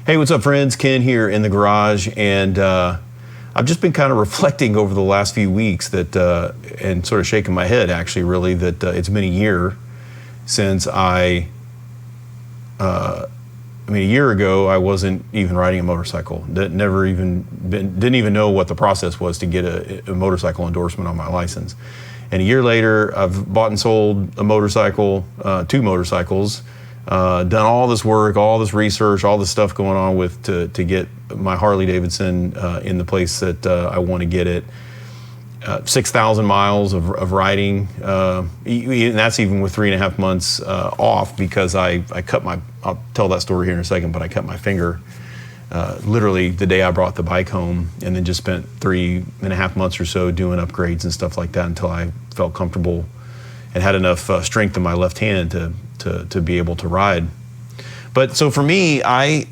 Hey, what's up, friends? Ken here in the garage, and I've just been kind of reflecting over the last few weeks that, and sort of shaking my head, actually, really, that it's been a year since a year ago, I wasn't even riding a motorcycle. Didn't even know what the process was to get a motorcycle endorsement on my license. And a year later, I've bought and sold a motorcycle, 2 motorcycles, done all this work, all this research, all this stuff going on to get my Harley Davidson in the place that I want to get it. 6,000 miles of riding, and that's even with 3.5 months off, because I cut I'll tell that story here in a second, but I cut my finger literally the day I brought the bike home, and then just spent 3.5 months or so doing upgrades and stuff like that until I felt comfortable and had enough strength in my left hand to be able to ride. But so for me, I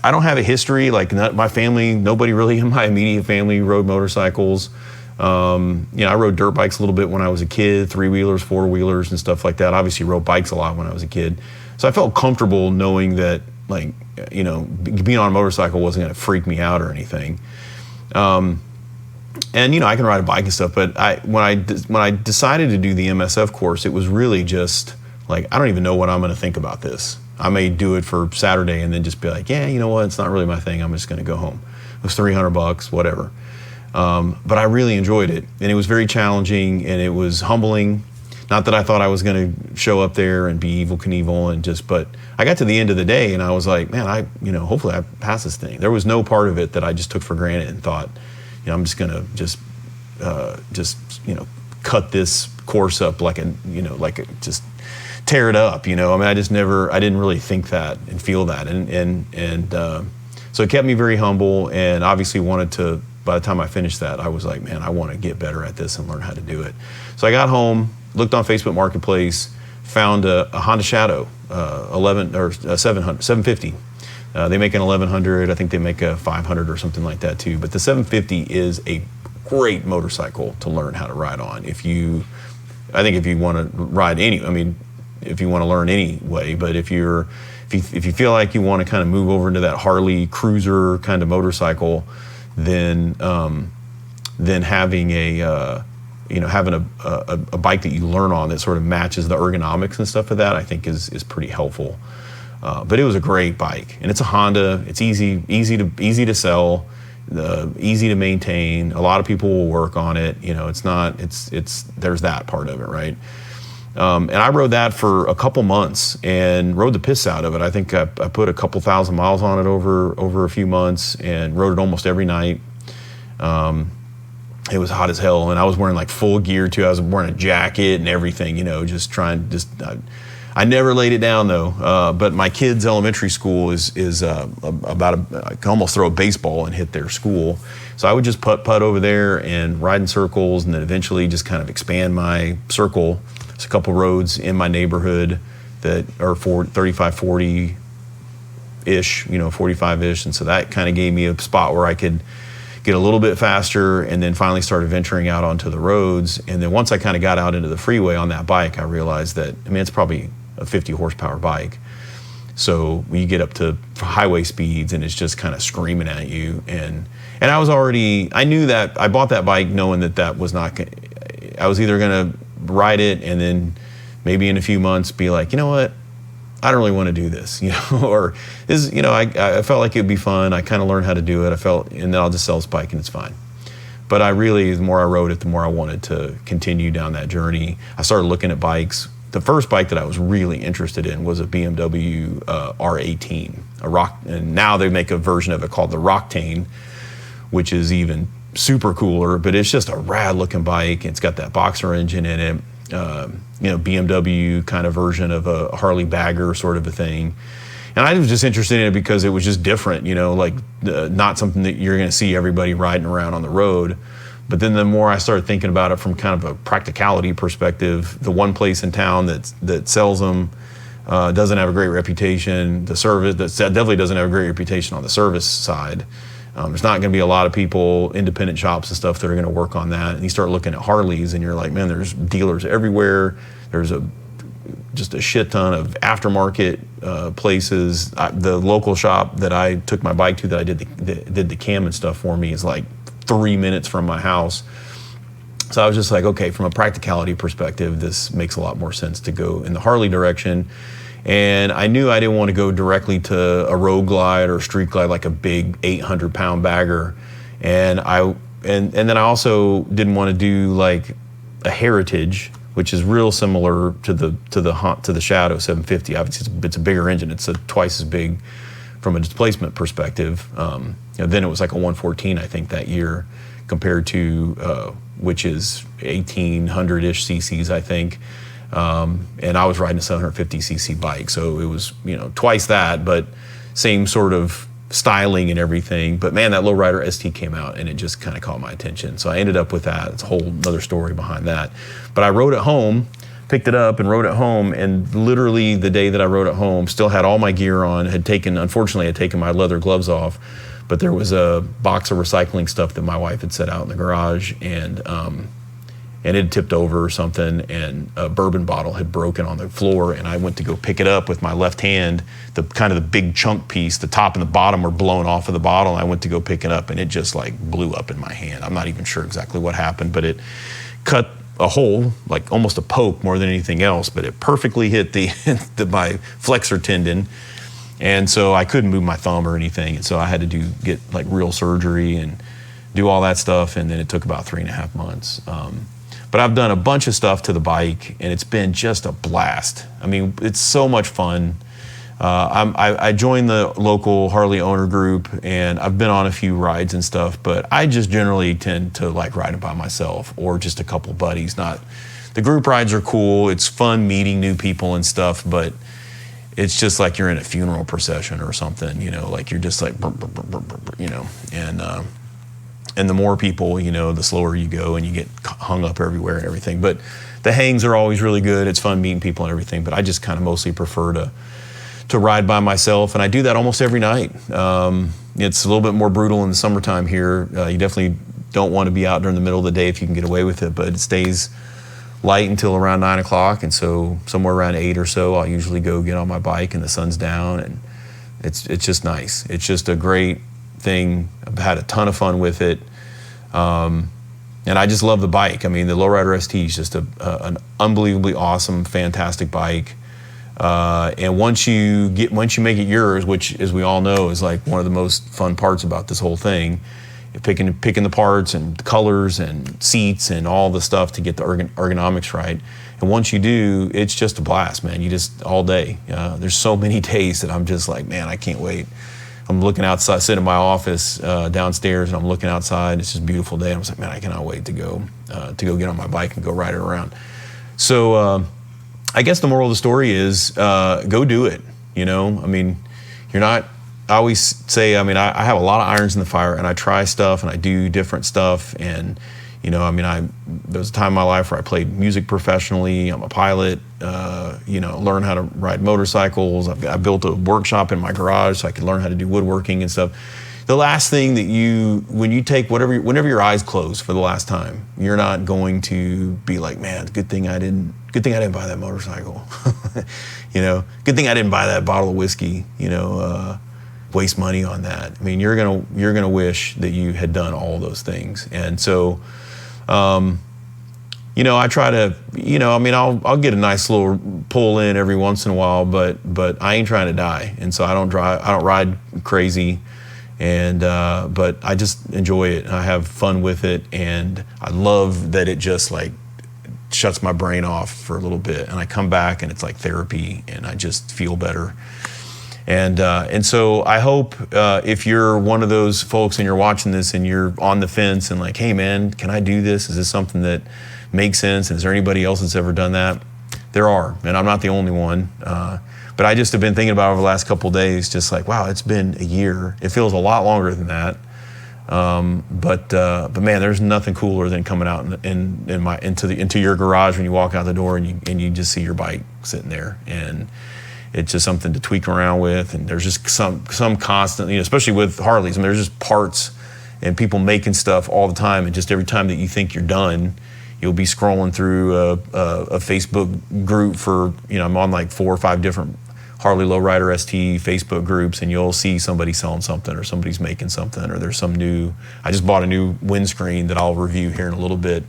don't have a history, like my family, nobody really in my immediate family rode motorcycles. I rode dirt bikes a little bit when I was a kid, 3-wheelers, 4-wheelers and stuff like that. Obviously rode bikes a lot when I was a kid. So I felt comfortable knowing that, being on a motorcycle wasn't going to freak me out or anything. And I can ride a bike and stuff, but when I decided to do the MSF course, it was really just like, I don't even know what I'm going to think about this. I may do it for Saturday and then just be like, yeah, you know what? It's not really my thing. I'm just going to go home. It was $300, whatever. But I really enjoyed it, and it was very challenging, and it was humbling. Not that I thought I was going to show up there and be Evel Knievel but I got to the end of the day and I was like, man, hopefully I pass this thing. There was no part of it that I just took for granted and thought, I'm just going to cut this course up just tear it up. I didn't really think that and feel that, and so it kept me very humble, and obviously wanted to. By the time I finished that, I was like, man, I want to get better at this and learn how to do it. So I got home, looked on Facebook Marketplace, found a Honda Shadow 750. They make an 1100. I think they make a 500 or something like that too. But the 750 is a great motorcycle to learn how to ride on. If you want to ride if you want to learn anyway, but if you feel like you want to kind of move over into that Harley cruiser kind of motorcycle, then having a bike that you learn on that sort of matches the ergonomics and stuff of that, I think is pretty helpful. But it was a great bike, and it's a Honda. It's easy to sell, easy to maintain. A lot of people will work on it. There's that part of it, right? And I rode that for a couple months and rode the piss out of it. I think I put a couple thousand miles on it over a few months and rode it almost every night. It was hot as hell, and I was wearing like full gear too. I was wearing a jacket and everything, I never laid it down though. But my kids' elementary school is about I can almost throw a baseball and hit their school. So I would just putt over there and ride in circles, and then eventually just kind of expand my circle. There's a couple roads in my neighborhood that are 35, 40-ish, 45-ish. And so that kind of gave me a spot where I could get a little bit faster, and then finally started venturing out onto the roads. And then once I kind of got out into the freeway on that bike, I realized that, it's probably a 50 horsepower bike. So when you get up to highway speeds and it's just kind of screaming at you. And I knew that I bought that bike knowing that was not, I was either going to ride it and then maybe in a few months be like, you know what, I don't really want to do this, or this, I felt like it'd be fun. I kind of learned how to do it. And then I'll just sell this bike and it's fine. But the more I rode it, the more I wanted to continue down that journey. I started looking at bikes. The first bike that I was really interested in was a BMW R18, and now they make a version of it called the Roctane, which is even super cooler, but it's just a rad looking bike. It's got that boxer engine in it, BMW kind of version of a Harley bagger sort of a thing. And I was just interested in it because it was just different, not something that you're going to see everybody riding around on the road. But then the more I started thinking about it from kind of a practicality perspective, the one place in town that sells them doesn't have a great reputation. The service definitely doesn't have a great reputation on the service side. There's not going to be a lot of people, independent shops and stuff, that are going to work on that. And you start looking at Harleys and you're like, man, there's dealers everywhere. There's a just a shit ton of aftermarket places. The local shop that I took my bike to that I did the cam and stuff for me is like 3 minutes from my house. So I was just like, okay, from a practicality perspective, this makes a lot more sense to go in the Harley direction. And I knew I didn't want to go directly to a road glide or a street glide, like a big 800-pound bagger. And then I also didn't want to do like a heritage, which is real similar to the Shadow 750. Obviously, it's a bigger engine. It's twice as big from a displacement perspective. Then it was like a 114, I think, that year, compared to which is 1,800-ish cc's, I think. And I was riding a 750cc bike, so it was twice that, but same sort of styling and everything. But man, that Lowrider ST came out and it just kind of caught my attention. So I ended up with that. It's a whole other story behind that. But I rode it home, picked it up and rode it home, and literally the day that I rode it home, still had all my gear on, unfortunately had taken my leather gloves off, but there was a box of recycling stuff that my wife had set out in the garage, and it had tipped over or something, and a bourbon bottle had broken on the floor, and I went to go pick it up with my left hand. The kind of the big chunk piece, the top and the bottom were blown off of the bottle, and I went to go pick it up, and it just like blew up in my hand. I'm not even sure exactly what happened, but it cut a hole, like almost a poke more than anything else, but it perfectly hit my flexor tendon, and so I couldn't move my thumb or anything, and so I had to get like real surgery and do all that stuff, and then it took about 3.5 months. But I've done a bunch of stuff to the bike, and it's been just a blast. I mean, it's so much fun. I joined the local Harley owner group, and I've been on a few rides and stuff, but I just generally tend to like ride it by myself or just a couple buddies. The group rides are cool. It's fun meeting new people and stuff, but it's just like you're in a funeral procession or something, like you're just like, and the more people, the slower you go, and you get hung up everywhere and everything. But the hangs are always really good. It's fun meeting people and everything, but I just kind of mostly prefer to ride by myself, and I do that almost every night. It's a little bit more brutal in the summertime here. You definitely don't want to be out during the middle of the day if you can get away with it, but it stays light until around 9 o'clock, and so somewhere around 8 or so, I'll usually go get on my bike and the sun's down, and it's just nice. It's just a great thing. I've had a ton of fun with it, and I just love the bike. I mean, the Lowrider ST is just an unbelievably awesome, fantastic bike. And once you make it yours, which, as we all know, is like one of the most fun parts about this whole thing, picking the parts and the colors and seats and all the stuff to get the ergonomics right. And once you do, it's just a blast, man. You just all day. There's so many days that I'm just like, man, I can't wait. I'm looking outside, sitting in my office downstairs, and I'm looking outside. It's just a beautiful day. I was like, man, I cannot wait to go get on my bike and go ride it around. So I guess the moral of the story is go do it. I mean, I always say, I mean, I have a lot of irons in the fire, and I try stuff and I do different stuff. And I mean, there was a time in my life where I played music professionally. I'm a pilot. Learn how to ride motorcycles. I built a workshop in my garage so I could learn how to do woodworking and stuff. The last thing that when you take whenever your eyes close for the last time, you're not going to be like, man, good thing I didn't buy that motorcycle. Good thing I didn't buy that bottle of whiskey. Waste money on that. I mean, you're gonna wish that you had done all those things. And so, I try to, I mean, I'll get a nice little pull in every once in a while, but I ain't trying to die, and so I don't ride crazy, and but I just enjoy it. I have fun with it, and I love that it just like shuts my brain off for a little bit, and I come back and it's like therapy, and I just feel better. And so I hope if you're one of those folks and you're watching this and you're on the fence and like, hey man, can I do this? Is this something that makes sense? And is there anybody else that's ever done that? There are, and I'm not the only one. But I just have been thinking about it over the last couple of days, just like, wow, it's been a year. It feels a lot longer than that. But man, there's nothing cooler than coming out into your garage when you walk out the door and you just see your bike sitting there, and it's just something to tweak around with. And there's just some constant, especially with Harleys. I mean, there's just parts and people making stuff all the time. And just every time that you think you're done, you'll be scrolling through a Facebook group for, I'm on like 4 or 5 different Harley Lowrider ST Facebook groups, and you'll see somebody selling something or somebody's making something, or there's some new, I just bought a new windscreen that I'll review here in a little bit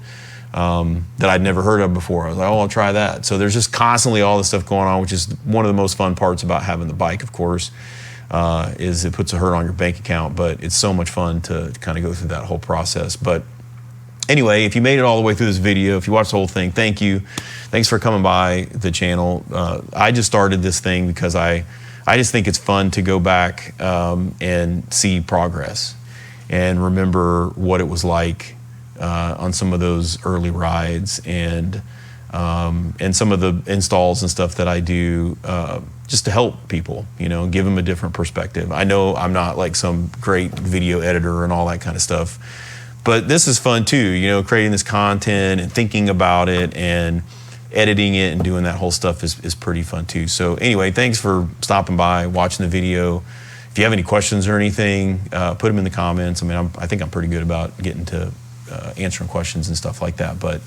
that I'd never heard of before. I was like, oh, I'll try that. So there's just constantly all this stuff going on, which is one of the most fun parts about having the bike, of course, is it puts a hurt on your bank account, but it's so much fun to kind of go through that whole process. But anyway, if you made it all the way through this video, if you watched the whole thing, thank you. Thanks for coming by the channel. I just started this thing because I just think it's fun to go back and see progress and remember what it was like on some of those early rides, and some of the installs and stuff that I do just to help people, give them a different perspective. I know I'm not like some great video editor and all that kind of stuff, but this is fun too, creating this content and thinking about it and editing it and doing that whole stuff is pretty fun too. So anyway, thanks for stopping by, watching the video. If you have any questions or anything, put them in the comments. I mean, I think I'm pretty good about getting to answering questions and stuff like that. But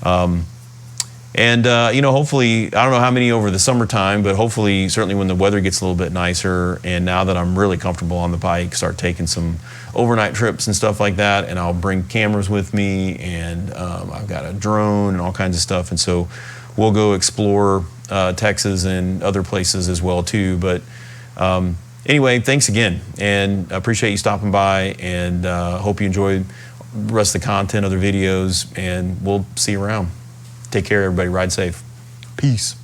hopefully, I don't know how many over the summertime, but hopefully, certainly when the weather gets a little bit nicer, and now that I'm really comfortable on the bike, start taking some overnight trips and stuff like that, and I'll bring cameras with me, and I've got a drone and all kinds of stuff, and so we'll go explore Texas and other places as well too. But anyway, thanks again, and I appreciate you stopping by, and hope you enjoyed the rest of the content, other videos, and we'll see you around. Take care, everybody. Ride safe. Peace.